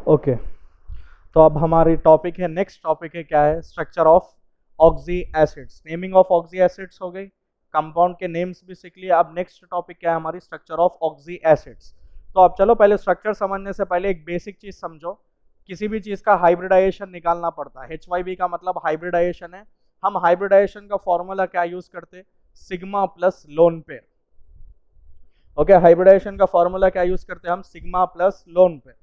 Okay, तो अब हमारी टॉपिक है, नेक्स्ट टॉपिक है क्या है, structure of oxy acids. Naming of oxy acids हो गई, कंपाउंड के नेम्स भी सीख लिए। अब नेक्स्ट टॉपिक क्या है हमारी, स्ट्रक्चर ऑफ ऑक्सी एसिड्स। तो अब चलो पहले स्ट्रक्चर समझने से पहले एक बेसिक चीज समझो। किसी भी चीज का हाइब्रिडाइजेशन निकालना पड़ता है। HYB का मतलब हाइब्रिडाइजेशन है। हम हाइब्रिडाइजेशन का फॉर्मूला क्या यूज करते, sigma plus lone pair. Okay, hybridization का फॉर्मूला क्या यूज करते हैं हम, सिग्मा प्लस लोन पेयर।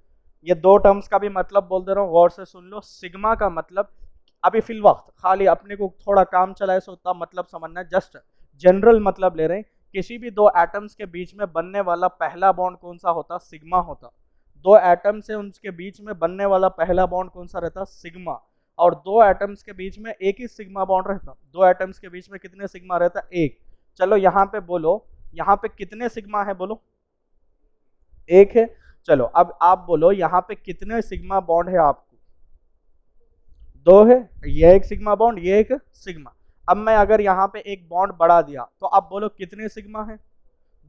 ये दो टर्म्स का भी मतलब बोल दे रहा हूँ, गौर से सुन लो। सिग्मा का मतलब अभी फिल वक्त खाली अपने को थोड़ा काम चलाए सो उतना मतलब समझना है, जस्ट जनरल मतलब ले रहे हैं। किसी भी दो एटम्स के बीच में बनने वाला पहला बॉन्ड कौन सा होता, सिग्मा होता। दो एटम्स से उनके बीच में बनने वाला पहला बॉन्ड कौन सा रहता, सिग्मा। और दो एटम्स के बीच में एक ही सिग्मा बॉन्ड रहता। दो एटम्स के बीच में कितने सिग्मा रहता, एक। चलो यहाँ पे बोलो, यहाँ पे कितने सिग्मा है, बोलो एक है। चलो अब आप बोलो यहाँ पे कितने सिग्मा बॉन्ड है, आपको दो है। ये एक सिग्मा बॉन्ड, ये एक सिग्मा। अब मैं अगर यहाँ पे एक बॉन्ड बढ़ा दिया तो आप बोलो कितने सिग्मा है,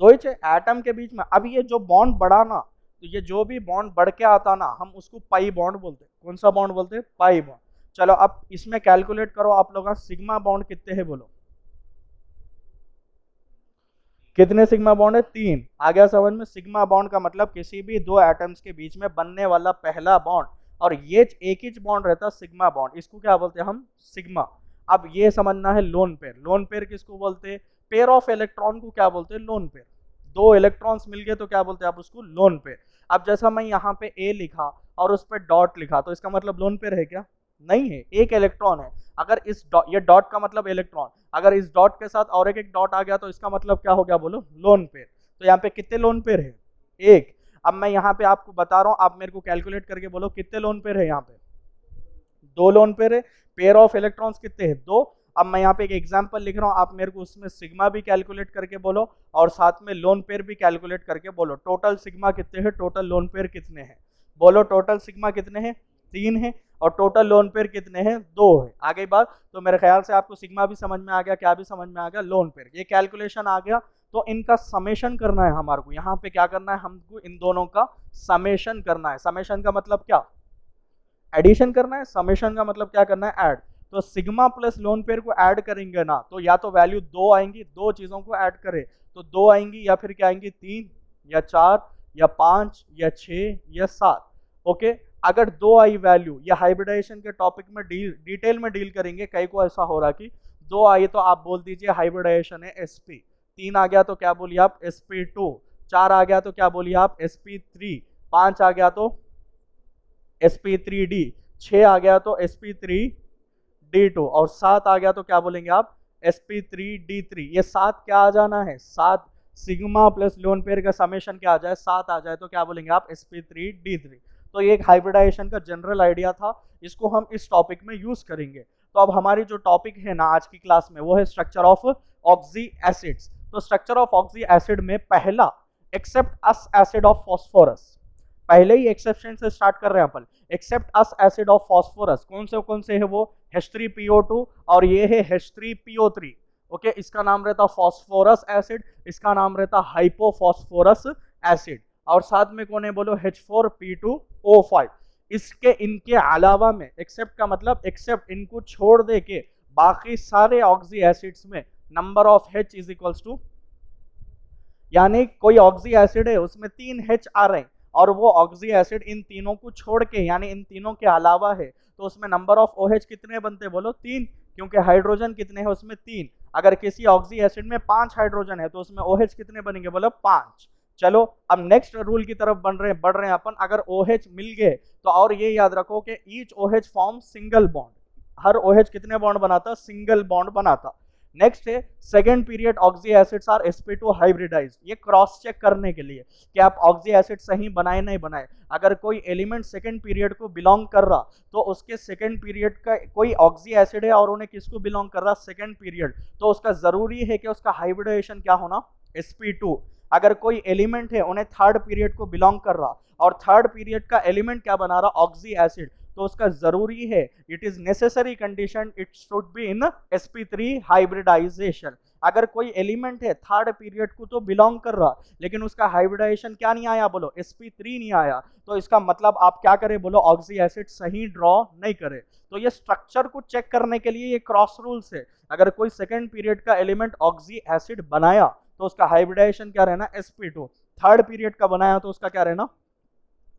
दो ही एटम के बीच में। अब ये जो बॉन्ड बढ़ा ना, तो ये जो भी बॉन्ड बढ़ के आता ना, हम उसको पाई बॉन्ड बोलते हैं। कौन सा बॉन्ड बोलते हैं, पाई बॉन्ड। चलो अब इसमें कैलकुलेट करो आप लोग, सिग्मा बॉन्ड कितने हैं बोलो, कितने सिग्मा बॉन्ड है, तीन। आ गया समझ में। सिग्मा बॉन्ड का मतलब किसी भी दो एटम्स के बीच में बनने वाला पहला बॉन्ड, और ये एक ही बॉन्ड रहता है सिग्मा बॉन्ड, इसको क्या बोलते हैं हम, सिग्मा। अब ये समझना है लोन पेयर। लोन पेयर किसको बोलते हैं, पेयर ऑफ इलेक्ट्रॉन को क्या बोलते हैं, लोन पेयर। दो इलेक्ट्रॉन्स मिल गए तो क्या बोलते हैं आप उसको, लोन पेयर। अब जैसा मैं यहाँ पे ए लिखा और उस पर डॉट लिखा, तो इसका मतलब लोन पेयर है क्या, नहीं है, एक इलेक्ट्रॉन है। अगर इस ये डॉट का मतलब इलेक्ट्रॉन, अगर इस डॉट के साथ और एक डॉट आ गया तो इसका मतलब क्या हो गया, बोलो लोन पेयर। तो यहाँ पे कितने लोन पेयर है, एक। अब मैं यहाँ पे आपको बता रहा हूँ, आप मेरे को कैलकुलेट करके बोलो कितने लोन पेयर है, यहाँ पे दो लोन पेयर है। पेयर ऑफ इलेक्ट्रॉन्स कितने हैं, दो। अब मैं यहाँ पे एक एग्जांपल लिख रहा हूँ, आप मेरे को उसमें सिग्मा भी कैलकुलेट करके बोलो और साथ में लोन पेयर भी कैलकुलेट करके बोलो। टोटल सिग्मा कितने हैं, टोटल लोन पेयर कितने हैं, बोलो टोटल सिग्मा कितने हैं, तीन है। और टोटल लोन पेयर कितने हैं, दो है। आ गई बात। तो मेरे ख्याल से आपको सिग्मा भी समझ में आ गया, क्या भी समझ में आ गया, लोन पेयर। ये कैलकुलेशन आ गया। तो इनका समेशन करना है हमारे को। यहाँ पे क्या करना है हमको, इन दोनों का समेशन करना है। समेशन का मतलब क्या, एडिशन करना है। समेशन का मतलब क्या करना है, ऐड। तो सिग्मा प्लस लोन पेयर को ऐड करेंगे ना, तो या तो वैल्यू दो आएंगी, दो चीजों को ऐड करें तो दो आएंगी, या फिर क्या आएंगी, तीन या चार या पांच या छह या सात। ओके, अगर दो आई वैल्यू, ये हाइब्रिडाइजेशन के टॉपिक में डिटेल में डील करेंगे। कई को ऐसा हो रहा कि दो आई तो आप बोल दीजिए हाइब्रिडाइजेशन है sp, तीन आ गया तो क्या बोलिए आप, sp2, चार आ गया तो क्या बोलिए आप, sp3, पांच आ गया तो sp3d, 6 आ गया तो sp3d2, और 7 आ गया तो क्या बोलेंगे आप, sp3d3। ये 7 क्या आ जाना है, 7 सिग्मा प्लस लोन पेयर का समेशन क्या आ जाए, 7 आ जाए तो क्या बोलेंगे आप, sp3d3। तो ये एक हाइब्रिडाइजेशन का जनरल आइडिया था, इसको हम इस टॉपिक में यूज करेंगे। तो अब हमारी जो टॉपिक है ना आज की क्लास में, वो है स्ट्रक्चर ऑफ ऑक्सी एसिड्स। तो स्ट्रक्चर ऑफ ऑक्सी एसिड में पहला, except as acid of phosphorus, पहले ही एक्सेप्शन से स्टार्ट कर रहे हैं अपन। Except as acid of phosphorus, कौन से है वो, H3PO2 और ये है H3PO3। ओके, इसका नाम रहता फॉस्फोरस एसिड, इसका नाम रहता हाइपोफॉस्फोरस एसिड। और साथ में कौन है बोलो, H4P2O5। इसके इनके अलावा में, एक्सेप्ट का मतलब एक्सेप्ट, इनको छोड़ दे के बाकी सारे ऑक्सी एसिड्स में number of H is equals to, यानी कोई ऑक्सी एसिड है उसमें 3 H आ रहे हैं, और वो ऑक्सी एसिड इन तीनों को छोड़ के, यानी इन तीनों के अलावा है, तो उसमें नंबर ऑफ OH कितने बनते, बोलो तीन, क्योंकि हाइड्रोजन कितने हैं उसमें, तीन। अगर किसी ऑक्सी एसिड में 5 हाइड्रोजन है तो उसमें OH कितने बनेंगे, बोलो 5। चलो अब नेक्स्ट रूल की तरफ बढ़ रहे हैं अपन। अगर OH मिल गए तो, और ये याद रखो कि each OH form single bond, हर OH कितने बॉन्ड बनाता, सिंगल बॉन्ड बनाता। नेक्स्ट है second period oxy acids are sp2 hybridised. ये क्रॉस चेक करने के लिए कि आप ऑक्सी एसिड सही बनाए नहीं बनाए। अगर कोई एलिमेंट सेकेंड पीरियड को बिलोंग कर रहा, तो उसके सेकेंड पीरियड का कोई ऑक्सी एसिड है और उन्हें किसको बिलोंग कर रहा, सेकेंड पीरियड, तो उसका जरूरी है कि उसका हाइब्रिडाइजेशन क्या होना, sp2। अगर कोई एलिमेंट है उन्हें थर्ड पीरियड को बिलोंग कर रहा और थर्ड पीरियड का एलिमेंट क्या बना रहा, ऑक्सी एसिड, तो उसका जरूरी है, it is necessary condition, it should be in sp3 hybridization. अगर कोई एलिमेंट है थर्ड पीरियड को तो बिलोंग कर रहा, लेकिन उसका हाइब्रिडाइजेशन क्या नहीं आया बोलो, sp3 नहीं आया, तो इसका मतलब आप क्या करें बोलो, ऑक्सी एसिड सही ड्रॉ नहीं करे। तो ये स्ट्रक्चर को चेक करने के लिए ये क्रॉस रूल्स है। अगर कोई सेकंड पीरियड का एलिमेंट ऑक्सी एसिड बनाया तो उसका हाइब्रिडाइजेशन क्या रहना, sp2। थर्ड पीरियड का बनाया तो उसका क्या रहना,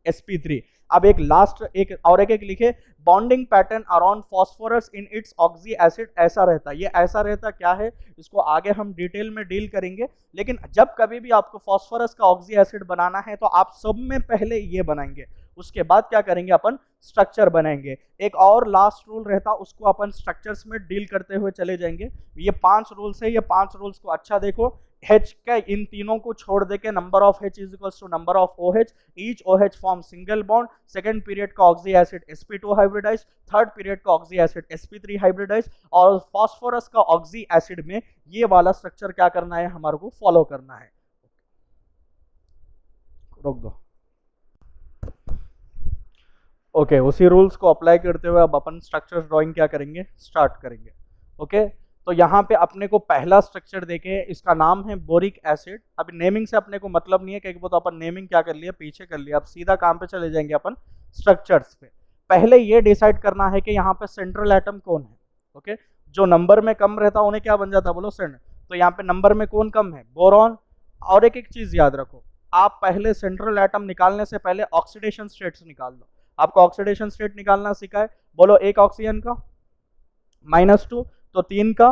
sp3। अब एक लास्ट एक लिखे, bonding pattern around phosphorus in its oxy acid ऐसा रहता। ये ऐसा रहता क्या है, इसको आगे हम डिटेल में डील करेंगे, लेकिन जब कभी भी आपको फास्फोरस का ऑक्सी एसिड बनाना है तो आप सब में पहले ये बनाएंगे, उसके बाद क्या करेंगे अपन, स्ट्रक्चर बनाएंगे। एक और लास्ट रूल रहता, उसको अपन स्ट्रक्चर्स में डील करते हुए चले जाएंगे। ये 5 रूल्स है, ये 5 रूल्स को अच्छा देखो। H का इन तीनों को छोड़ देके number of H is equals to number of OH, each OH form single bond. Second period का oxy acid sp2 hybridise, third period का ऑक्सी एसिड sp3 हाइब्रिडाइज, और फास्फोरस का ऑक्सी एसिड में ये वाला स्ट्रक्चर क्या करना है, हमारे को फॉलो करना है। रोक दो। ओके, उसी रूल्स को अप्लाई करते हुए अब अपन स्ट्रक्चर ड्राइंग क्या करेंगे, स्टार्ट करेंगे। ओके, तो यहाँ पे अपने को पहला स्ट्रक्चर देखे, इसका नाम है बोरिक एसिड। अभी नेमिंग से अपने को मतलब नहीं है, क्योंकि वो तो अपन नेमिंग क्या कर लिया, पीछे कर लिया। अब सीधा काम पे चले जाएंगे अपन स्ट्रक्चर्स पे। पहले ये डिसाइड करना है कि यहाँ पे सेंट्रल एटम कौन है। ओके, जो नंबर में कम रहता उन्हें क्या बन जाता बोलो, सेंट्रल। तो यहाँ पे नंबर में कौन कम है, बोरॉन। और एक चीज याद रखो, आप पहले सेंट्रल एटम निकालने से पहले ऑक्सीडेशन स्टेट्स निकाल दो। आपको ऑक्सीडेशन स्टेट निकालना सीखा है, बोलो एक ऑक्सीजन का -2, तो 3 का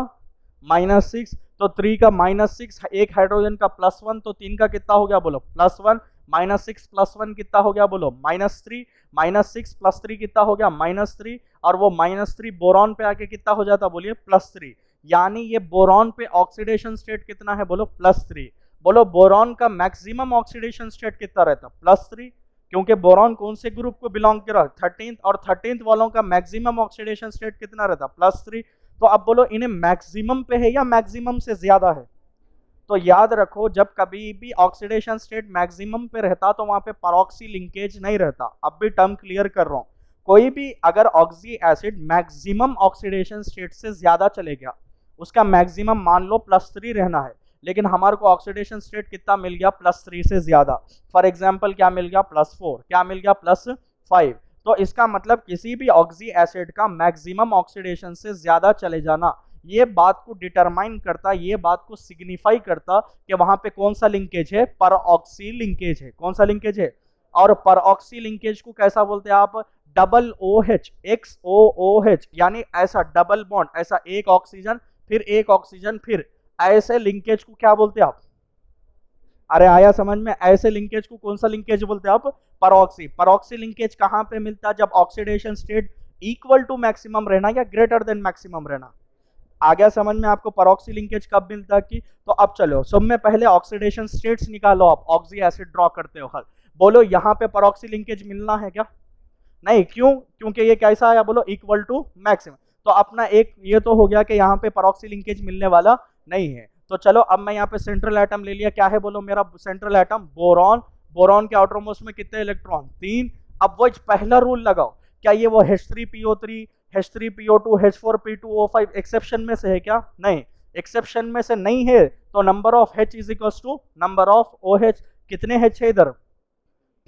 -6, तो 3 का -6, एक हाइड्रोजन का +1, तो 3 का कितना हो गया बोलो, +1, -6 + 1 कितना हो गया बोलो, -3, -6 + 3 कितना हो गया, -3, और वो -3 बोरॉन पे आके कितना हो जाता बोलिए, +3। यानी ये बोरॉन पे ऑक्सीडेशन स्टेट कितना है बोलो, +3। बोलो बोरॉन का मैक्सिमम ऑक्सीडेशन स्टेट कितना रहता, +3, क्योंकि बोरॉन कौन से ग्रुप को बिलोंग कर रहा है, 13th, और 13th वालों का मैक्सिमम ऑक्सीडेशन स्टेट कितना रहता, +3। तो अब बोलो इन्हें मैक्सिमम पे है या मैक्सिमम से ज्यादा है। तो याद रखो, जब कभी भी ऑक्सीडेशन स्टेट मैक्सिमम पे रहता तो वहां पे परऑक्सी लिंकेज नहीं रहता। अब भी टर्म क्लियर कर रहा हूं, कोई भी अगर oxy acid maximum oxidation state से ज्यादा चले गया, उसका मैक्सिमम मान लो +3 रहना है, लेकिन हमारे को ऑक्सीडेशन स्टेट कितना मिल गया, +3 से ज्यादा। फॉर एग्जाम्पल क्या मिल गया, +4, क्या मिल गया, +5। तो इसका मतलब किसी भी ऑक्सी एसिड का मैक्सिमम ऑक्सीडेशन से ज्यादा चले जाना, ये बात को डिटरमाइन करता, ये बात को सिग्निफाई करता कि वहां पे कौन सा लिंकेज है, परऑक्सी लिंकेज है। कौन सा लिंकेज है, और परऑक्सी लिंकेज को कैसा बोलते हैं आप, डबल OH, XOOH, यानी ऐसा डबल बॉन्ड, ऐसा एक ऑक्सीजन फिर एक ऑक्सीजन, फिर ऐसे लिंकेज को क्या बोलते हैं आप, अरे आया समझ में, ऐसे लिंकेज को कौन सा लिंकेज बोलते हैं आप, परऑक्सी। परऑक्सी लिंकेज कहां पे मिलता है, जब oxidation state equal to maximum रहना या ग्रेटर देन मैक्सिमम रहना। आ गया समझ में आपको परऑक्सी लिंकेज कब मिलता है कि। तो अब चलो सब में पहले ऑक्सीडेशन स्टेट्स निकालो, आप ऑक्सी एसिड ड्रॉ करते हो हल। बोलो यहाँ पे परऑक्सी लिंकेज मिलना है क्या, नहीं, क्यों, क्योंकि ये कैसा आया बोलो, इक्वल टू मैक्सिमम। तो अपना एक ये तो हो गया कि यहाँ पे परऑक्सी लिंकेज मिलने वाला नहीं है। तो चलो अब मैं यहाँ पे सेंट्रल एटम ले लिया, क्या है बोलो मेरा सेंट्रल एटम, बोरॉन। बोरॉन के आउटरमोस्ट में कितने इलेक्ट्रॉन, 3। अब वो पहला रूल लगाओ, क्या ये वो H3PO3, H3PO2, H4P2O5 एक्सेप्शन में से है क्या, नहीं, एक्सेप्शन में से नहीं है। तो number of H is equal to number of OH। कितने H है इधर,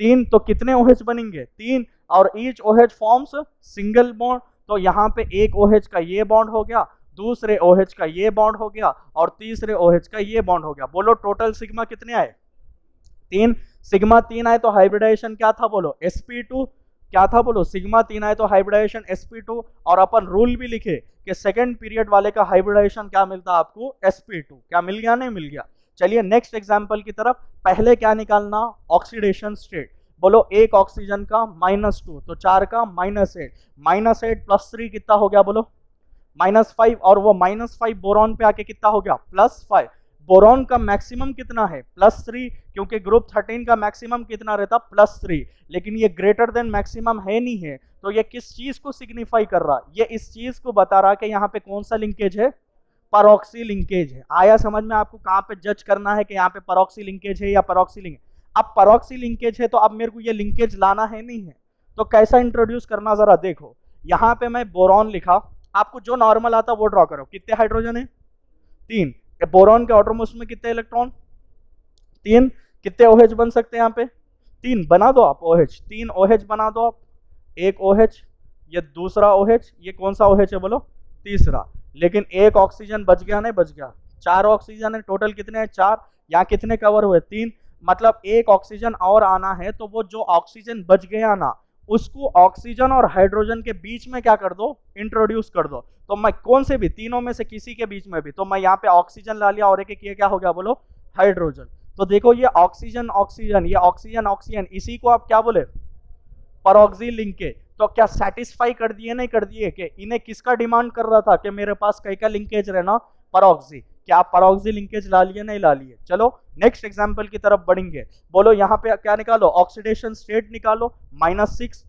3, तो कितने OH बनेंगे, 3, और each OH forms single bond. तो यहाँ पे एक OH का ये बॉन्ड हो गया, दूसरे OH का ये बॉन्ड हो गया, और तीसरे OH का ये बॉन्ड हो गया। बोलो टोटल सिग्मा कितने आए, 3। सिग्मा 3 आए तो हाइब्रिडाइजेशन क्या था बोलो, sp2। क्या था बोलो, सिग्मा 3 आए तो हाइब्रिडाइजेशन sp2। और अपन रूल भी लिखे कि सेकंड पीरियड वाले का हाइब्रिडाइजेशन क्या मिलता आपको, sp2। क्या मिल गया, नहीं मिल गया। चलिए नेक्स्ट एग्जांपल की तरफ। पहले क्या निकालना, ऑक्सीडेशन स्टेट। बोलो एक ऑक्सीजन का -2, तो 4 का -8, -8 + 3 कितना हो गया बोलो, -5, और वो -5 बोरॉन पे आके कितना हो गया, +5। बोरॉन का मैक्सिमम कितना है, +3, क्योंकि ग्रुप 13 का मैक्सिमम कितना रहता, +3। लेकिन ये ग्रेटर देन मैक्सिमम है नहीं है, तो ये किस चीज को सिग्निफाई कर रहा, ये इस चीज को बता रहा कि यहाँ पे कौन सा लिंकेज है, परऑक्सी लिंकेज है। आया समझ में आपको, कहाँ पे जज करना है कि यहाँ पे परऑक्सी लिंकेज है या परऑक्सी लिंकेज। अब परऑक्सी लिंकेज है तो अब मेरे को ये लिंकेज लाना है, नहीं है, तो कैसा इंट्रोड्यूस करना जरा देखो। यहाँ पे मैं बोरॉन लिखा, आपको जो नॉर्मल आता वो ड्रॉ करो। कितने हाइड्रोजन है, 3। बोरॉन के आउटरमोस्ट में कितने इलेक्ट्रॉन? 3। कितने OH बन सकते हैं यहाँ पे? 3 बना दो आप OH, 3 OH बना दो आप, एक OH, ये दूसरा OH, ये कौन सा OH है बोलो? तीसरा। लेकिन एक ऑक्सीजन बच गया, नहीं बच गया? 4 ऑक्सीजन है, टोटल कितने हैं? 4। यहाँ कितने कवर हुए? 3। मतलब एक ऑक्सीजन और आना है, तो वो जो ऑक्सीजन बच गया ना, उसको ऑक्सीजन और हाइड्रोजन के बीच में क्या कर दो? इंट्रोड्यूस कर दो। तो मैं कौन से भी तीनों में से किसी के बीच में भी, तो मैं यहाँ पे ऑक्सीजन ला लिया और एक ये क्या हो गया बोलो? हाइड्रोजन। तो देखो ये ऑक्सीजन ऑक्सीजन, ये ऑक्सीजन ऑक्सीजन, इसी को आप क्या बोले? परऑक्सी लिंकेज। तो क्या सेटिस्फाई कर दिए? नहीं कर दिए? कि इन्हें किसका डिमांड कर रहा था कि मेरे पास कई का लिंकेज रहना? परऑक्सी। क्या आप परऑक्सी लिंकेज ला लिए? नहीं ला लिए। चलो नेक्स्ट एग्जांपल की तरफ बढ़ेंगे। बोलो यहाँ पे क्या निकालो? ऑक्सीडेशन स्टेट निकालो। -6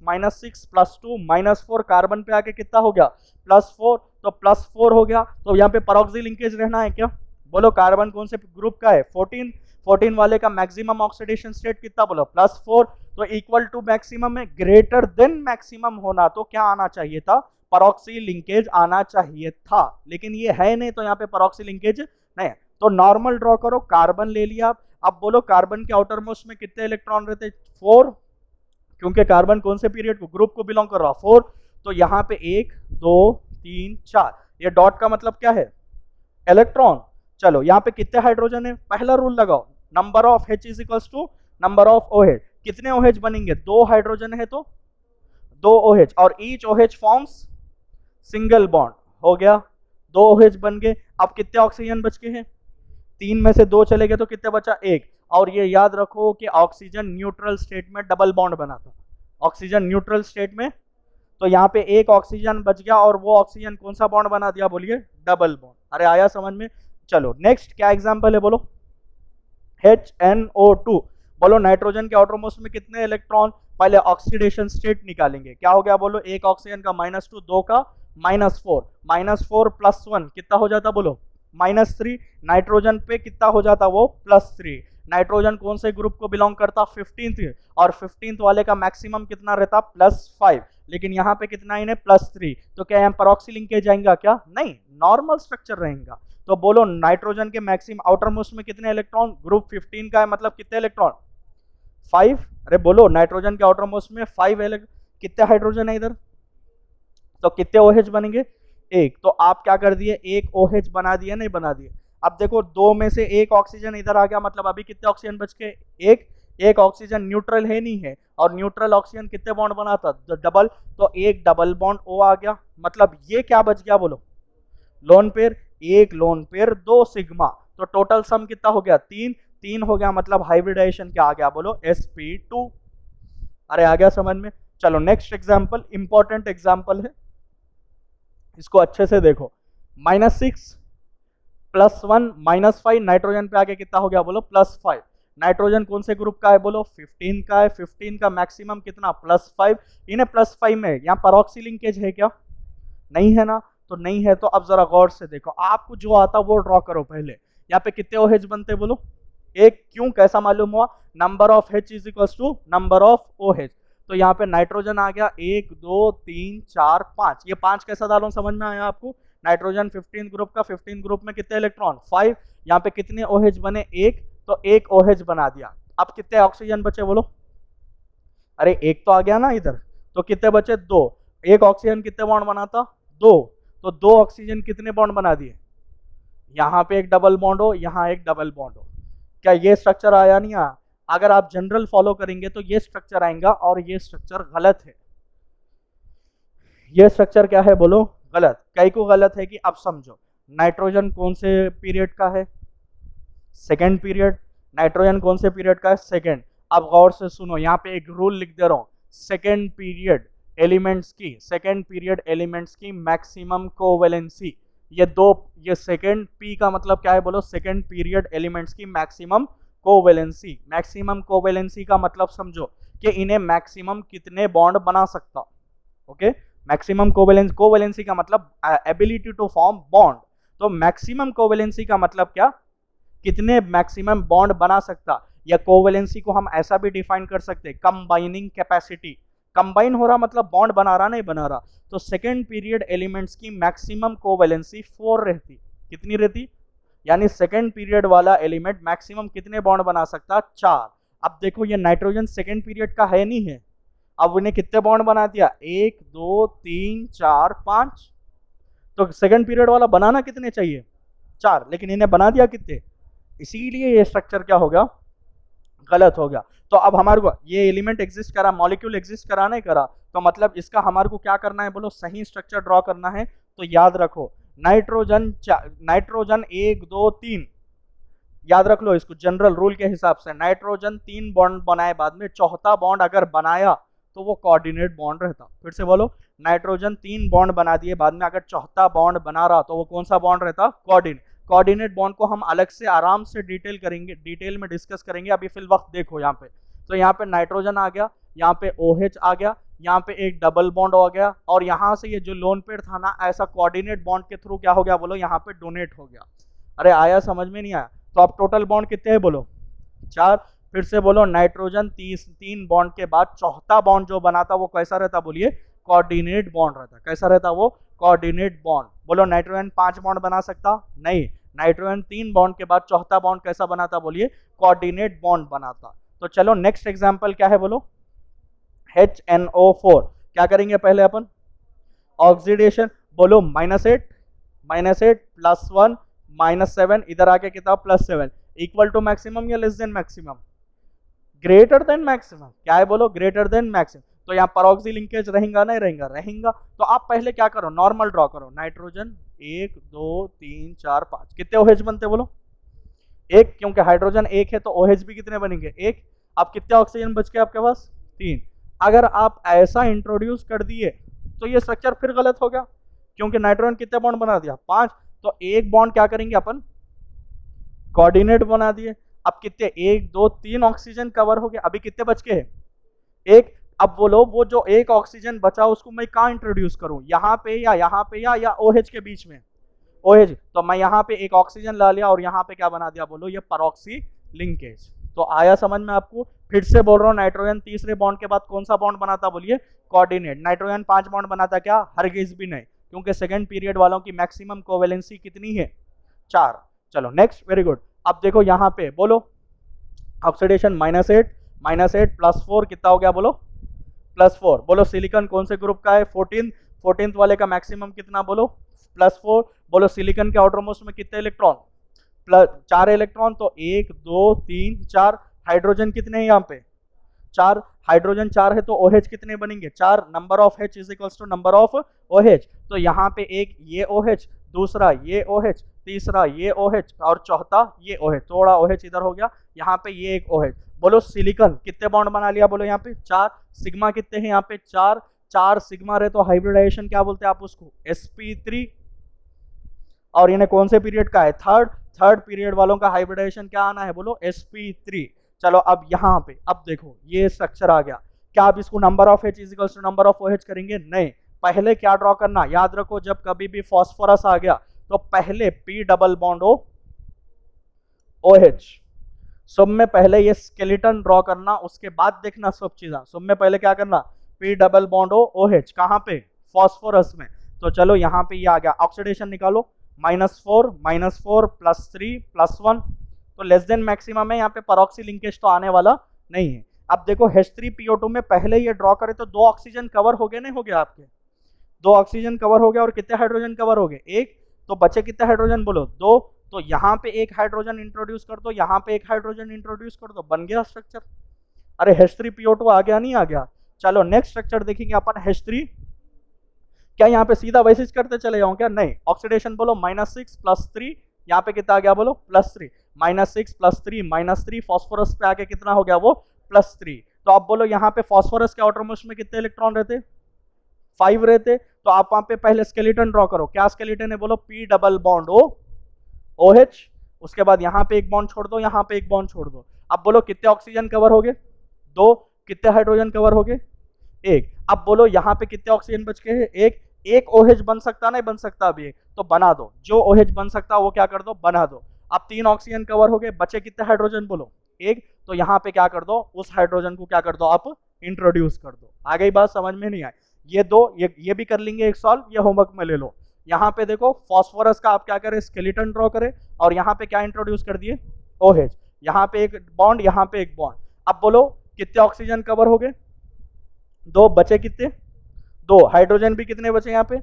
+2 -4, कार्बन पे आके कितना हो गया? +4। तो +4 हो गया, तो यहाँ पे परऑक्सी लिंकेज रहना है क्या? बोलो कार्बन कौन से ग्रुप का है? 14 वाले का मैक्सिमम ऑक्सीडेशन स्टेट कितना बोलो? +4। तो इक्वल टू मैक्सिमम में ग्रेटर देन मैक्सिमम होना, तो क्या आना चाहिए था? परऑक्सी लिंकेज आना चाहिए था, लेकिन ये है नहीं, तो यहाँ पे परऑक्सी लिंकेज नहीं है। तो नॉर्मल ड्रॉ करो, कार्बन ले लिया। अब बोलो कार्बन के आउटर मोस्ट में कितने इलेक्ट्रॉन रहते? 4, क्योंकि कार्बन कौन से पीरियड को, ग्रुप को बिलोंग कर रहा? 4। तो यहाँ पे 1 2 3 4, ये डॉट का मतलब क्या है? इलेक्ट्रॉन। चलो यहाँ पे कितने हाइड्रोजन है? पहला रूल लगाओ, number of H is equals to number of OH। कितने OH बनेंगे? 2 हाइड्रोजन है तो 2 OH, और each OH forms single bond. हो गया, 2 OH बन गए। अब कितने ऑक्सीजन बच के हैं? 3 में से 2 चले गए, तो कितने बचा? 1। और ये याद रखो कि ऑक्सीजन न्यूट्रल स्टेट में डबल बॉन्ड बना था। ऑक्सीजन न्यूट्रल स्टेट में, तो यहाँ पे एक ऑक्सीजन बच गया, और वो ऑक्सीजन कौन सा बॉन्ड बना दिया? बोलिए डबल बॉन्ड। अरे आया समझ में? चलो नेक्स्ट क्या एग्जांपल है बोलो? HNO2। बोलो नाइट्रोजन के आउटर मोस्ट में कितने इलेक्ट्रॉन? पहले ऑक्सीडेशन स्टेट निकालेंगे। क्या हो गया बोलो? एक ऑक्सीजन का -2, 2 का -4, -4 +1 कितना हो जाता बोलो? -3। नाइट्रोजन पे कितना हो जाता वो? +3। नाइट्रोजन कौन से ग्रुप को बिलोंग करता? 15th, और 15th वाले का मैक्सिमम कितना रहता? +5। लेकिन यहाँ पे कितना इन्हें? +3। तो क्या यहाँ परऑक्सी लिंकेज आएगा क्या? नहीं, नॉर्मल स्ट्रक्चर रहेगा। तो बोलो नाइट्रोजन के मैक्सिमम आउटर मोस्ट में कितने इलेक्ट्रॉन? ग्रुप 15 का है, मतलब कितने इलेक्ट्रॉन? 5। अरे बोलो नाइट्रोजन के आउटर मोस्ट में 5 कितने हाइड्रोजन है इधर? तो कितने OH बनेंगे? 1। तो आप क्या कर दिए? 1 OH बना दिए, नहीं बना दिए? अब देखो 2 में से 1 ऑक्सीजन इधर आ गया, मतलब अभी कितने ऑक्सीजन बच के? 1 ऑक्सीजन न्यूट्रल है नहीं है, और न्यूट्रल ऑक्सीजन कितने बॉन्ड बनाता? डबल। तो एक डबल बॉन्ड O आ गया, मतलब ये क्या बच गया बोलो? Lone pair. 1 lone pair 2 sigma, तो टोटल सम कितना हो गया? 3 हो गया, मतलब हाइब्रिडाइजेशन क्या आ गया बोलो? sp2। अरे आ गया समझ में? चलो नेक्स्ट एग्जांपल, इंपॉर्टेंट एग्जांपल है, इसको अच्छे से देखो। -6 +1 -5, नाइट्रोजन पे आके कितना हो गया बोलो? +5। नाइट्रोजन कौन से ग्रुप का है बोलो? 15 का है। 15 का मैक्सिमम कितना? +5। इन्हें +5 में यहाँ परऑक्सी लिंकेज है क्या? नहीं है ना? तो नहीं है, तो अब जरा गौर से देखो, आपको जो आता वो ड्रॉ करो पहले। यहाँ पे कितने OH बनते बोलो? 1। क्यों, कैसा मालूम हुआ? Number of H is equals to number of OH। तो यहाँ पे नाइट्रोजन आ गया 1 2 3 4 5। ये 5 कैसा डालो समझ में आया आपको? नाइट्रोजन 15 ग्रुप का, 15 ग्रुप में कितने इलेक्ट्रॉन? 5। यहाँ पे कितने OH बने? 1। तो 1 OH बना दिया। अब कितने ऑक्सीजन बचे बोलो? अरे 1 तो आ गया ना इधर, तो कितने बचे? 2। 1 ऑक्सीजन कितने बॉन्ड बनाता? 2। तो 2 ऑक्सीजन कितने बॉन्ड बना दिए? यहाँ पे एक डबल बॉन्ड हो, यहाँ एक डबल बॉन्ड हो। क्या ये स्ट्रक्चर आया? नहीं आया? अगर आप जनरल फॉलो करेंगे तो ये स्ट्रक्चर आएगा, और ये स्ट्रक्चर गलत है। ये स्ट्रक्चर क्या है बोलो? गलत। कई को गलत है कि अब समझो, नाइट्रोजन कौन से पीरियड का है? Second period. नाइट्रोजन कौन से पीरियड का है? सेकेंड। अब गौर से सुनो, यहाँ पे एक रूल लिख दे रहा हूँ, सेकेंड पीरियड एलिमेंट्स की मैक्सिमम कोवेलेंसी, ये सेकेंड पी का मतलब क्या है बोलो? सेकेंड पीरियड एलिमेंट्स की मैक्सिमम कोवेलेंसी। मैक्सिमम कोवेलेंसी का मतलब समझो कि इन्हें मैक्सिमम कितने बॉन्ड बना सकता। ओके, मैक्सिमम कोवेलेंसी का मतलब एबिलिटी टू फॉर्म बॉन्ड। तो मैक्सिमम कोवेलेंसी का मतलब क्या? कितने मैक्सिमम बॉन्ड बना सकता। या कोवेलेंसी को हम ऐसा भी डिफाइन कर सकते हैं, कंबाइनिंग कैपेसिटी। कंबाइन हो रहा मतलब बॉन्ड बना रहा, नहीं बना रहा। तो सेकेंड पीरियड एलिमेंट्स की मैक्सिमम कोवेलेंसी 4 रहती। कितनी रहती? यानी सेकेंड पीरियड वाला एलिमेंट मैक्सिमम कितने बॉन्ड बना सकता? 4। अब देखो ये नाइट्रोजन सेकेंड पीरियड का है नहीं है, अब उन्हें कितने बॉन्ड बना दिया? 1 2 3 4 5। तो सेकेंड पीरियड वाला बनाना कितने चाहिए? 4, लेकिन इन्हें बना दिया कितने? इसीलिए ये स्ट्रक्चर क्या हो गया? गलत हो गया। तो अब हमारे को ये एलिमेंट एग्जिस्ट करा, मॉलिक्यूल एग्जिस्ट करा नहीं करा, तो मतलब इसका हमारे को क्या करना है? बोलो सही स्ट्रक्चर ड्रॉ करना है। तो याद रखो नाइट्रोजन 1 2 3, याद रख लो इसको जनरल रूल के हिसाब से। नाइट्रोजन 3 बॉन्ड बनाए, बाद में चौथा बॉन्ड अगर बनाया तो वो कोऑर्डिनेट बॉन्ड रहता। फिर से बोलो, नाइट्रोजन 3 बॉन्ड बना दिए, बाद में अगर चौथा बॉन्ड बना रहा तो वो कौन सा बॉन्ड रहता? कोऑर्डिनेट। कोऑर्डिनेट बॉन्ड को हम अलग से आराम से डिटेल में डिस्कस करेंगे, अभी फिल वक्त देखो यहाँ पे। तो यहाँ पे नाइट्रोजन आ गया, यहाँ पे OH आ गया, यहाँ पे एक डबल बॉन्ड हो गया, और यहाँ से ये जो लोन पेयर था ना, ऐसा कोऑर्डिनेट बॉन्ड के थ्रू क्या हो गया? बोलो यहाँ पे डोनेट हो गया। अरे आया समझ में? नहीं आया? तो अब टोटल बॉन्ड कितने हैं? बोलो 4। फिर से बोलो, नाइट्रोजन 3 बॉन्ड के बाद चौथा बॉन्ड जो बना था वो कैसा रहता? बोलिए कोऑर्डिनेट बॉन्ड रहता। कैसा रहता वो? Coordinate bond. बोलो नाइट्रोजन 5 बॉन्ड बना सकता? नहीं। नाइट्रोजन 3 बॉन्ड के बाद चौथा बॉन्ड कैसा बनाता? बोलिए कोऑर्डिनेट बॉन्ड बनाता। तो चलो नेक्स्ट एग्जांपल क्या है? बोलो HNO4। क्या करेंगे पहले अपन? ऑक्सीडेशन। बोलो -8 +1 -7, इधर आके कितना? +7, इक्वल टू मैक्सिमम या less than maximum? Greater than maximum. क्या है? बोलो ग्रेटर देन मैक्सिमम। तो यहाँ परऑक्सी लिंकेज रहेगा नहीं रहेगा? रहेगा। तो आप पहले क्या करो? नॉर्मल ड्रॉ करो। नाइट्रोजन 1 2 3 4 5, कितने OH बनते? बोलो 1, क्योंकि हाइड्रोजन 1 है तो OH भी कितने बनेंगे? 1। अब कितने ऑक्सीजन बच गए आपके पास? 3। अगर आप ऐसा इंट्रोड्यूस कर दिए तो ये स्ट्रक्चर फिर गलत हो गया, क्योंकि नाइट्रोजन कितने बॉन्ड बना दिया? 5। तो एक बॉन्ड क्या करेंगे अपन? कोऑर्डिनेट बना दिए। अब कितने? 1 2 3 ऑक्सीजन कवर हो गया, अभी कितने बच के हैं? 1। अब बोलो वो जो एक ऑक्सीजन बचा उसको मैं कहाँ इंट्रोड्यूस करूं? यहाँ पे या यहाँ पे या OH के बीच में? OH। तो मैं यहाँ पे एक ऑक्सीजन ला लिया और यहाँ पे क्या बना दिया? बोलो ये परऑक्सी लिंकेज। तो आया समझ में आपको? फिर से बोल रहा हूँ, नाइट्रोजन तीसरे बॉन्ड के बाद कौन सा बॉन्ड बनाता? बोलिए कोऑर्डिनेट। नाइट्रोजन 5 बॉन्ड बनाता क्या? हरगिज भी नहीं, क्योंकि सेकंड पीरियड वालों की मैक्सिमम कोवेलेंसी कितनी है? 4। चलो नेक्स्ट, वेरी गुड। अब देखो यहाँ पे बोलो ऑक्सीडेशन -8 +4 कितना हो गया? बोलो +4। बोलो सिलिकॉन कौन से ग्रुप का है? 14th वाले का मैक्सिमम कितना? बोलो +4। बोलो सिलिकॉन के आउटर मोस्ट में कितने इलेक्ट्रॉन? 4 इलेक्ट्रॉन। तो 1 2 3 4। हाइड्रोजन कितने हैं यहाँ पे? 4। हाइड्रोजन 4 है तो OH कितने बनेंगे? 4। Number of H is equals to number of OH। तो यहाँ पे एक ये OH, दूसरा ये OH, तीसरा ये OH और चौथा ये OH। थोड़ा OH इधर हो गया, यहाँ पे ये एक OH। बोलो सिलिकॉन कितने बॉन्ड बना लिया? बोलो यहाँ पे 4। सिग्मा कितने हैं यहाँ पे? 4 सिग्मा रहे तो हाइब्रिडाइजेशन क्या बोलते हैं आप उसको? sp3। और इन्हें कौन से पीरियड का है? थर्ड पीरियड वालों का हाइब्रिडाइजेशन क्या आना है? बोलो sp3। चलो अब यहाँ पे अब देखो ये स्ट्रक्चर आ गया। क्या आप इसको number of H is equal to number of OH करेंगे? नहीं। पहले क्या ड्रॉ करना? याद रखो, जब कभी भी फॉस्फोरस आ गया तो पहले P डबल बॉन्ड OH। सब में पहले ये स्केलेटन ड्रॉ करना, उसके बाद देखना सब चीजें। सब में पहले क्या करना? P double bond OH। कहाँ पे? फॉस्फोरस में। तो चलो यहाँ पे ये आ गया। ऑक्सीडेशन निकालो, -4 +3 +1, तो लेस देन मैक्सिमम है। यहाँ पे परऑक्सी लिंकेज तो आने वाला नहीं है। अब देखो H3PO2 में पहले ये ड्रॉ करे तो 2 ऑक्सीजन कवर हो गए, नहीं हो गया आपके? 2 ऑक्सीजन कवर हो गया, और कितने हाइड्रोजन कवर हो गए? 1। तो बचे कितने हाइड्रोजन? बोलो 2। तो यहाँ पे एक हाइड्रोजन इंट्रोड्यूस कर दो, यहाँ पे एक हाइड्रोजन इंट्रोड्यूस कर दो, बन गया स्ट्रक्चर। अरे H3PO2 आ गया? नहीं आ गया? चलो नेक्स्ट स्ट्रक्चर देखेंगे अपन H3। क्या यहाँ पे सीधा वैसे करते चले जाऊं क्या? नहीं। ऑक्सीडेशन बोलो -6 +3, यहाँ पे कितना आ गया? बोलो +3। -6 +3 -3, फॉस्फोरस पे आके कितना हो गया? वो +3। तो अब बोलो यहाँ पे फॉस्फोरस के आउटर मोस्ट में कितने इलेक्ट्रॉन रहते? 5 रहते। तो आप वहां पे पहले स्केलेटन ड्रॉ करो। क्या स्केलेटन है? बोलो P डबल बॉन्ड OH। उसके बाद यहाँ पे एक बॉन्ड छोड़ दो, यहाँ पे एक बॉन्ड छोड़ दो। अब बोलो कितने ऑक्सीजन कवर हो गए? 2। कितने हाइड्रोजन कवर हो गए? 1। अब बोलो यहाँ पे कितने ऑक्सीजन बच गए हैं? 1। एक OH बन सकता नहीं बन सकता? अभी तो बना दो, जो OH बन सकता वो क्या कर दो? बना दो। अब 3 ऑक्सीजन कवर हो गए, बचे कितने हाइड्रोजन? बोलो 1। तो यहाँ पे क्या कर दो? उस हाइड्रोजन को क्या कर दो? आप इंट्रोड्यूस कर दो। आ गई बात? समझ में नहीं आई? ये दो ये भी कर लेंगे एक सॉल्व, ये होमवर्क में ले लो। यहाँ पे देखो फॉस्फोरस का आप क्या करें? स्केलेटन ड्रॉ करें। और यहाँ पे क्या इंट्रोड्यूस कर दिए, OH, यहाँ पे एक बॉन्ड, यहाँ पे एक बॉन्ड। अब बोलो कितने ऑक्सीजन कवर हो गए, 2, बचे कितने, 2। हाइड्रोजन भी कितने बचे यहाँ पे,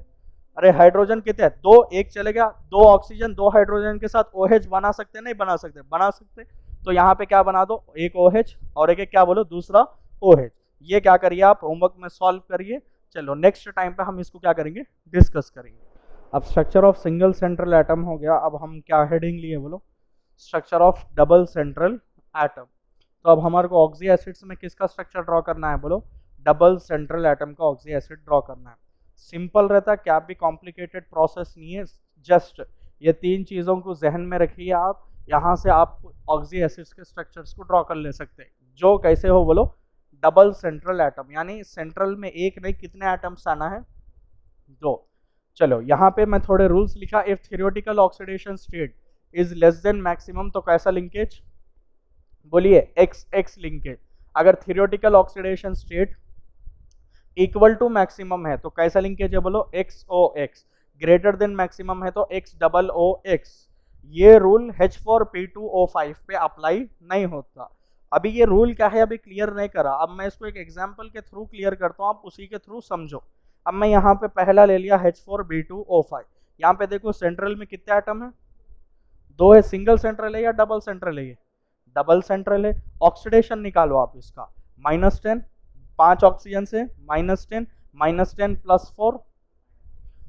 अरे हाइड्रोजन कितने, 2, एक चले गया, 2 ऑक्सीजन 2 हाइड्रोजन के साथ OH बना सकते, नहीं बना सकते, बना सकते। तो यहाँ पे क्या बना दो, एक OH और एक क्या बोलो, दूसरा OH। ये क्या करिए आप होमवर्क में सॉल्व करिए। चलो नेक्स्ट टाइम पे हम इसको क्या करेंगे, डिस्कस करेंगे। अब structure of single central atom हो गया। अब हम क्या हेडिंग लिए बोलो, structure of double central atom. तो अब हमारे को ऑक्सी एसिड्स में किसका स्ट्रक्चर ड्रॉ करना है बोलो, डबल सेंट्रल एटम का ऑक्सी एसिड ड्रॉ करना है। सिंपल रहता है, क्या भी कॉम्प्लिकेटेड प्रोसेस नहीं है, जस्ट ये 3 चीज़ों को जहन में रखिए आप, यहाँ से आप ऑक्सी एसिड्स के स्ट्रक्चर्स को ड्रॉ कर ले सकते हैं। जो कैसे हो बोलो, डबल सेंट्रल एटम, यानी सेंट्रल में एक नहीं कितने एटम्स आना है, 2। चलो यहाँ पे मैं थोड़े रूल्स लिखा। If theoretical oxidation state is less than maximum तो कैसा लिंकेज, बोलिए XX लिंकेज। अगर theoretical oxidation state equal to maximum है तो कैसा लिंकेज है बोलो, XOX। ग्रेटर देन मैक्सिमम है तो XOOX। ये रूल H4P2O5 पे अप्लाई नहीं होता। अभी ये रूल क्या है अभी क्लियर नहीं करा, अब मैं इसको एक एग्जांपल के थ्रू क्लियर करता हूँ, आप उसी के थ्रू समझो। अब मैं यहाँ पे पहला ले लिया H4B2O5। यहाँ पे देखो सेंट्रल में कितने एटम है, 2 है। सिंगल सेंट्रल है या डबल सेंट्रल है, ये डबल सेंट्रल है। ऑक्सीडेशन निकालो आप इसका, -10, 5 ऑक्सीजन से -10, -10 +4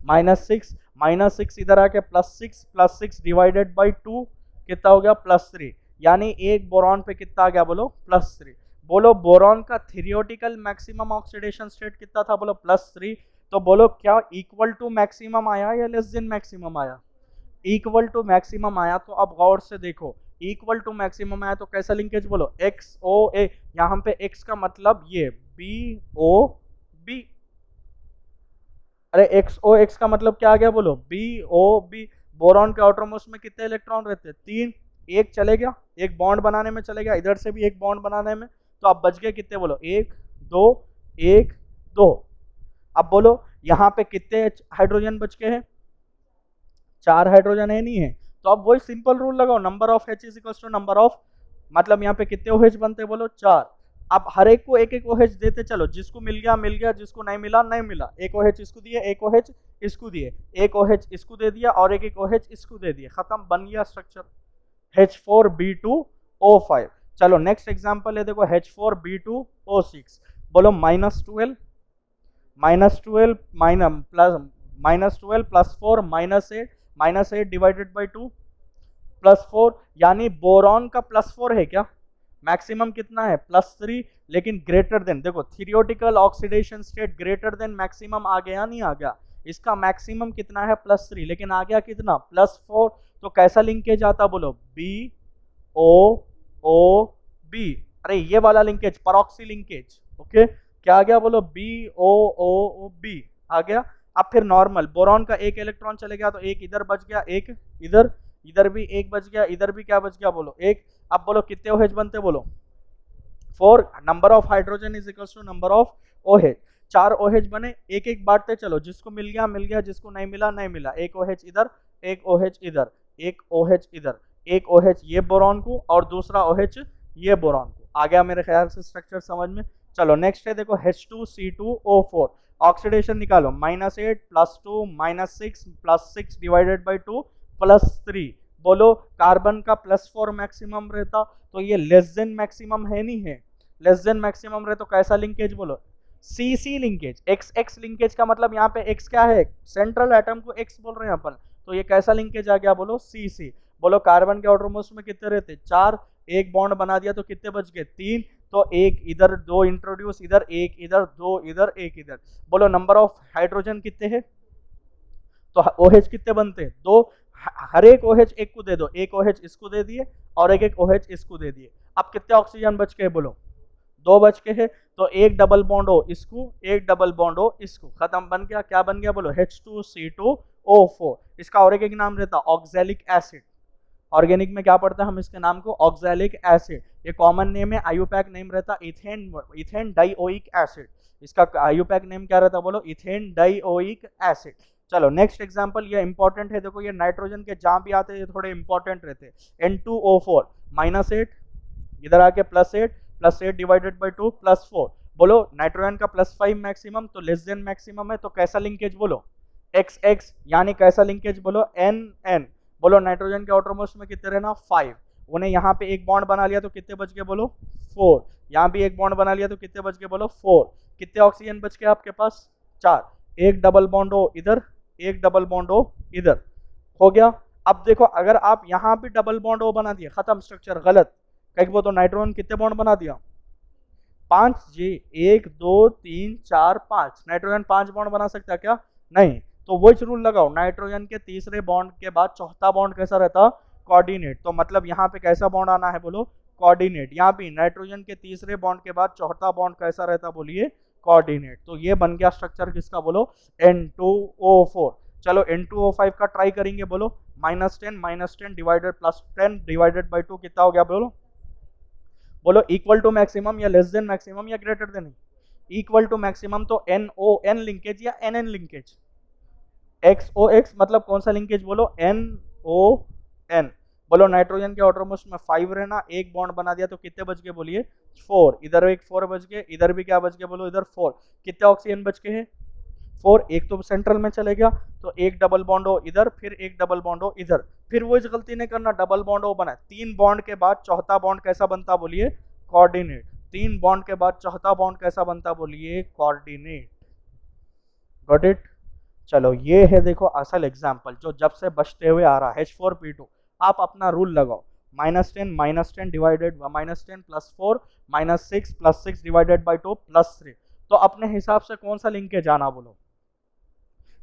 -6, -6 इधर आके +6, +6 डिवाइडेड बाई 2 कितना हो गया, +3। यानी एक बोरॉन पे कितना आ गया बोलो, +3। बोलो बोरॉन का थियोरेटिकल मैक्सिमम ऑक्सीडेशन स्टेट कितना था बोलो, +3। तो बोलो क्या इक्वल टू मैक्सिमम आया या लेस देन मैक्सिमम आया, इक्वल टू मैक्सिमम आया। तो अब गौर से देखो, इक्वल टू मैक्सिमम आया तो कैसा लिंकेज बोलो, XOA। यहाँ पे X का मतलब ये BOB, अरे XOX का मतलब क्या आ गया बोलो, BOB। बोरॉन के आउटरमोस्ट में कितने इलेक्ट्रॉन रहते हैं, 3, एक चले गया, एक बॉन्ड बनाने में चले गया, इधर से भी एक बॉन्ड बनाने में, तो अब बच गए कितने बोलो, 1 2 1 2। अब बोलो यहाँ पे कितने हाइड्रोजन बच के हैं, 4 हाइड्रोजन है, नहीं है। तो अब वही सिंपल रूल लगाओ, number of H is equal to number of, मतलब यहाँ पे कितने OH बनते बोलो, 4। अब हर एक को एक एक OH देते चलो, जिसको मिल गया मिल गया, जिसको नहीं मिला नहीं मिला। एक OH इसको दिए, एक OH इसको दिए, एक OH इसको दे दिया और एक एक OH इसको दे दिए, खत्म, बन गया स्ट्रक्चर H4B2O5। चलो नेक्स्ट एग्जांपल है, देखो H4B2O6। बोलो -12 प्लस 4 -8 डिवाइडेड बाई 2 +4। यानी बोरॉन का +4 है क्या, मैक्सिमम कितना है +3, लेकिन ग्रेटर देन, देखो theoretical oxidation state greater than maximum आ गया नहीं आ गया, इसका मैक्सिमम कितना है +3, लेकिन आ गया कितना +4। तो कैसा लिंकेज आता बोलो, BOOB। अरे ये वाला लिंकेज परऑक्सी लिंकेज, ओके। क्या आ गया बोलो, BOOB आ गया। अब फिर नॉर्मल बोरॉन का एक इलेक्ट्रॉन चले गया तो एक इधर बच गया, एक इधर, इधर भी एक बच गया, इधर भी क्या बच गया बोलो, एक। अब बोलो कितने OH बनते बोलो, 4। Number of hydrogen is equal to number of OH। 4 OH बने, एक एक बांटते चलो, जिसको मिल गया मिल गया, जिसको नहीं मिला नहीं मिला। एक OH इधर, एक OH इधर, एक OH इधर, एक OH ये बोरॉन को और दूसरा OH ये बोरॉन को। आ गया मेरे ख्याल से स्ट्रक्चर समझ में। चलो नेक्स्ट है देखो H2C2O4। ऑक्सीडेशन निकालो, -8 +2 -6 +6 डिवाइडेड बाई 2 +3। बोलो कार्बन का +4 मैक्सिमम रहता तो ये लेस देन मैक्सिमम है नहीं है, लेस देन मैक्सिमम रहे तो कैसा लिंकेज बोलो, CC लिंकेज। XX लिंकेज का मतलब यहाँ पे X क्या है, सेंट्रल एटम को X बोल रहे हैं अपन, तो ये कैसा लिंकेज आ गया बोलो, CC। बोलो कार्बन के आउटरमोस्ट में कितने रहते, 4, एक बॉन्ड बना दिया तो कितने बच गए, 3। तो एक इधर, 2 इंट्रोड्यूस इधर, एक इधर, 2 इधर, एक इधर। बोलो नंबर ऑफ हाइड्रोजन कितने हैं, तो OH कितने बनते हैं, 2। हर एक OH एक को दे दो, एक OH इसको दे दिए और एक एक OH इसको दे दिए। अब कितने ऑक्सीजन बच के बोलो, 2 बच के हैं। तो एक डबल बॉन्ड हो इसको, एक डबल बॉन्ड हो इसको, खत्म, बन गया। क्या बन गया बोलो, H2C2O4। इसका और एक नाम रहता ऑक्सैलिक एसिड। ऑर्गेनिक में क्या पढ़ते हैं हम इसके नाम को, ऑक्सैलिक एसिड। ये कॉमन नेम है, आईयूपैक नेम रहता इथेन डाइओइक एसिड। इसका आईयूपैक नेम क्या रहता बोलो, इथेन डाइओइक एसिड। चलो नेक्स्ट एग्जांपल, ये इंपॉर्टेंट है, देखो ये नाइट्रोजन के जहां भी आते हैं ये थोड़े इंपॉर्टेंट रहते हैं। N2O4 -8, इधर आके +8 डिवाइडेड बाई 2 +4। बोलो नाइट्रोजन का +5 मैक्सिमम तो लेस देन मैक्सिमम है, तो कैसा लिंकेज बोलो XX, यानी कैसा लिंकेज बोलो NN। बोलो नाइट्रोजन के आउटरमोस्ट में कितने रहना 5, उन्हें यहाँ पे एक बॉन्ड बना लिया तो कितने बच गए बोलो 4, यहाँ भी एक बॉन्ड बना लिया तो कितने बच गए बोलो 4, कितने ऑक्सीजन बच गए आपके पास 4, एक डबल बॉन्ड हो इधर, एक डबल बॉन्ड हो इधर, हो गया। अब देखो अगर आप यहाँ भी डबल बॉन्ड हो बना दिया, खत्म, स्ट्रक्चर गलत। कहीं वो तो नाइट्रोजन कितने बॉन्ड बना दिया 5 जी, 1 2 3 4 5, नाइट्रोजन 5 बॉन्ड बना सकता है क्या, नहीं। तो वही रूल लगाओ, नाइट्रोजन के तीसरे बॉन्ड के बाद चौथा बॉन्ड कैसा रहता कोऑर्डिनेट, तो मतलब यहाँ पे कैसा बॉन्ड आना है बोलो कोऑर्डिनेट। यहाँ भी नाइट्रोजन के तीसरे बॉन्ड के बाद चौथा बॉन्ड कैसा रहता बोलिए कोऑर्डिनेट। तो ये बन गया स्ट्रक्चर किसका बोलो N2O4। चलो N2O5 का ट्राई करेंगे, बोलो -10 डिवाइडेड +10 डिवाइडेड बाई 2 कितना हो गया बोलो, बोलो इक्वल टू मैक्सिमम या लेस देन मैक्सिमम या greater than, equal to maximum तो NON लिंकेज या NN लिंकेज, XOX मतलब कौन सा लिंकेज बोलो NON। बोलो नाइट्रोजन के आउटरमोस्ट में 5 रहना, एक बॉन्ड बना दिया तो कितने बच गए बोलिए 4, इधर एक 4 बच गए, इधर भी क्या बच गए बोलो इधर 4, कितने ऑक्सीजन बच गए हैं 4, एक तो सेंट्रल में चले गया तो एक डबल बॉन्ड हो इधर, फिर एक डबल बॉन्ड हो इधर, फिर वो गलती नहीं करना डबल बॉन्ड हो बना, 3 बॉन्ड के बाद चौथा बॉन्ड कैसा बनता बोलिए कोऑर्डिनेट, 3 बॉन्ड के बाद चौथा बॉन्ड कैसा बनता बोलिए कोऑर्डिनेट। Got it. चलो ये है देखो असल एग्जाम्पल जो जब से बचते हुए आ रहा है H4P2। आप अपना रूल लगाओ, -10 डिवाइडेड -10 +4 -6 +6 डिवाइडेड बाई 2 +3, तो अपने हिसाब से कौन सा लिंकेज आना बोलो,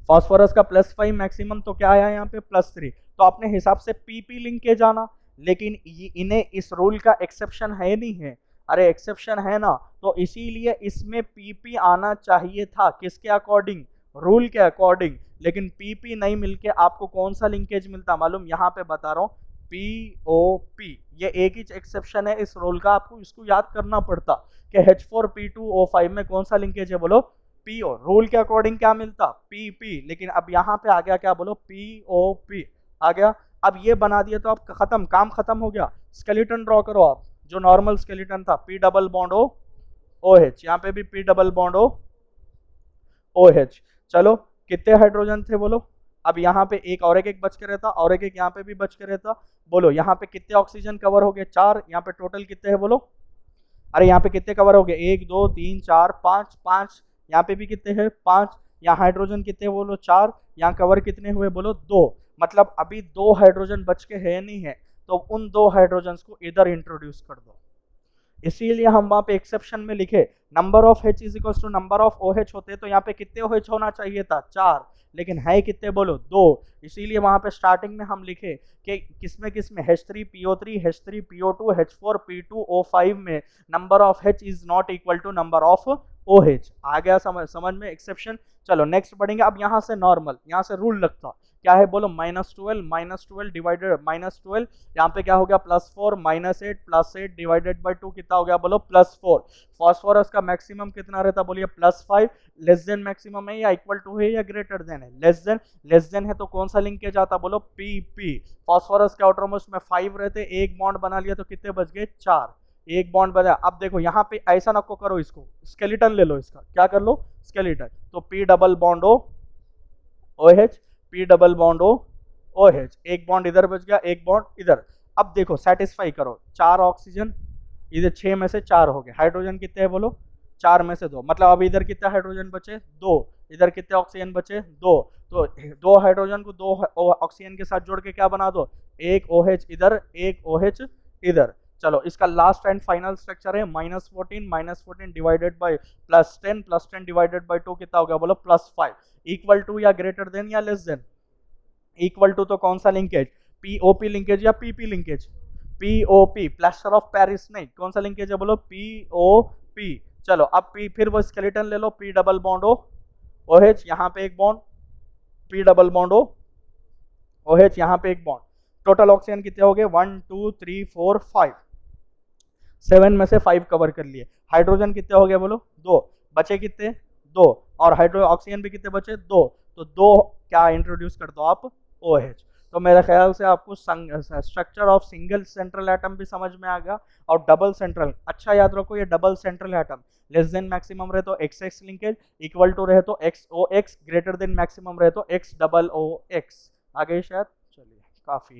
फास्फोरस का +5 मैक्सिमम तो क्या आया यहाँ पे +3, तो अपने हिसाब से PP लिंकेज आना। लेकिन इन्हें इस रूल का एक्सेप्शन है नहीं है, अरे एक्सेप्शन है ना, तो इसीलिए इसमें PP आना चाहिए था, किसके अकॉर्डिंग रूल के अकॉर्डिंग, लेकिन PP नहीं मिलके आपको कौन सा लिंकेज मिलता मालूम, यहाँ पे बता रहा हूँ POP, ये एक ही एक्सेप्शन है इस रूल का, आपको इसको याद करना पड़ता कि H4P2O5 में कौन सा लिंकेज है बोलो PO, रूल के अकॉर्डिंग क्या मिलता PP, लेकिन अब यहाँ पे आ गया क्या बोलो POP आ गया। अब ये बना दिया तो आप खत्म, काम खत्म हो गया। स्केलेटन ड्रॉ करो आप, जो नॉर्मल स्केलेटन था P double bond O OH, यहाँ पे भी P double bond O OH। चलो कितने हाइड्रोजन थे बोलो, अब यहाँ पे एक और एक बच के रहता और एक यहाँ पे भी बच के रहता, बोलो यहाँ पे कितने ऑक्सीजन कवर हो गए 4, यहाँ पे टोटल कितने हैं बोलो, अरे यहाँ पे कितने कवर हो गए 1 2 3 4 5 5, यहाँ पे भी कितने हैं 5, यहाँ हाइड्रोजन कितने बोलो 4, यहाँ कवर कितने हुए बोलो 2, मतलब अभी 2 हाइड्रोजन बच के है नहीं है, तो उन 2 हाइड्रोजन को इधर इंट्रोड्यूस कर दो। इसीलिए हम वहां पे एक्सेप्शन में लिखे number of H is equal to number of OH होते, तो यहाँ पे कितने OH होना चाहिए था 4, लेकिन है कितने बोलो 2, इसीलिए वहां पे स्टार्टिंग में हम लिखे कि किसमें किसमें H3PO3 H3PO2 H4P2O5 में number of H is not equal to number of OH। आ गया समझ में एक्सेप्शन। चलो नेक्स्ट पढ़ेंगे, अब यहाँ से नॉर्मल, यहाँ से रूल लगता क्या है बोलो -12 डिवाइडेड -12, यहाँ पे क्या हो गया +4 -8 डिवाइडेड बाई 2 कितना हो गया बोलो +4। फॉस्फोरस का मैक्सिमम कितना रहता बोलिए +5, लेस देन मैक्सिमम है या इक्वल टू है या ग्रेटर देन है, लेस देन है तो कौन सा लिंकेज आता बोलो PP। फॉस्फोरस के आउटरमोस्ट में 5 रहते, एक बॉन्ड बना लिया तो कितने बच गए 4, एक बॉन्ड बना। अब देखो यहाँ पे ऐसा नको करो, इसको स्केलेटन ले लो, इसका क्या कर लो स्केलेटन, तो P double bond O OH P double bond O OH, एक बॉन्ड इधर बच गया एक बॉन्ड इधर। अब देखो सेटिस्फाई करो, 4 ऑक्सीजन इधर 6 में से 4 हो गए, हाइड्रोजन कितने हैं बोलो 4 में से 2, मतलब अब इधर कितने हाइड्रोजन बचे 2, इधर कितने ऑक्सीजन बचे 2, तो 2 हाइड्रोजन को 2 ऑक्सीजन के साथ जोड़ के क्या बना दो, एक OH इधर एक OH इधर। चलो इसका लास्ट एंड फाइनल स्ट्रक्चर है -14 डिवाइडेड बाई +10 डिवाइडेड बाई 2 कितना हो गया बोलो +5, इक्वल टू या ग्रेटर देन या लेस देन, इक्वल टू तो कौन सा लिंकेज POP लिंकेज या PP linkage, POP plaster of Paris नहीं, कौन सा लिंकेज है बोलो POP। चलो अब P, फिर वो स्केलेटन ले लो, P double bond O OH, यहाँ पे एक bond P double bond O OH, यहाँ पे एक बॉन्ड, टोटल ऑक्सीजन कितने हो गए 1 2 3 4 5, 7 में से 5 कवर कर लिए। हाइड्रोजन कितने हो गए बोलो 2, बचे कितने 2, और हाइड्रो ऑक्सीजन भी कितने बचे 2, तो दो क्या इंट्रोड्यूस कर दो आप, OH। तो मेरे ख्याल से आपको structure of single central atom भी समझ में आ गया। और डबल सेंट्रल, अच्छा याद रखो ये double central atom less than maximum रहे तो XX लिंकेज, इक्वल टू रहे तो XOX, ग्रेटर देन मैक्सिमम रहे तो X डबल OX। आ गई शायद, चलिए काफी है।